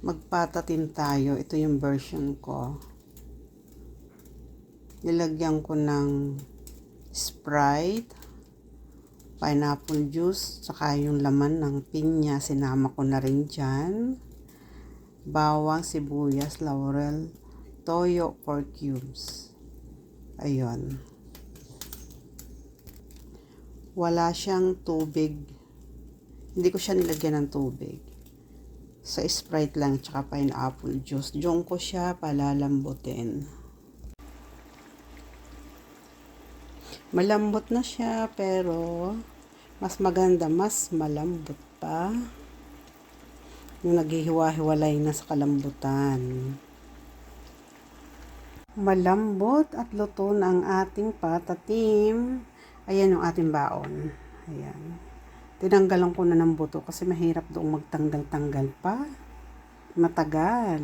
Magpatatin tayo. Ito yung version ko. Nilagyan ko ng Sprite, pineapple juice, saka yung laman ng pinya, sinama ko na rin dyan. Bawang, sibuyas, laurel, toyo, 4 cubes. Ayun. Wala siyang tubig. Hindi ko siya nilagyan ng tubig. Sa Sprite lang, tsaka pineapple juice. Diyon ko siya palalambutin. Malambot na siya, pero mas maganda, mas malambot pa yung naghihiwa-hiwalay na sa kalambutan. Malambot at luto na ang ating patatim. Ayan yung ating baon. Ayan. Tinanggalan ko na ng buto kasi mahirap doong magtanggal-tanggal pa. Matagal.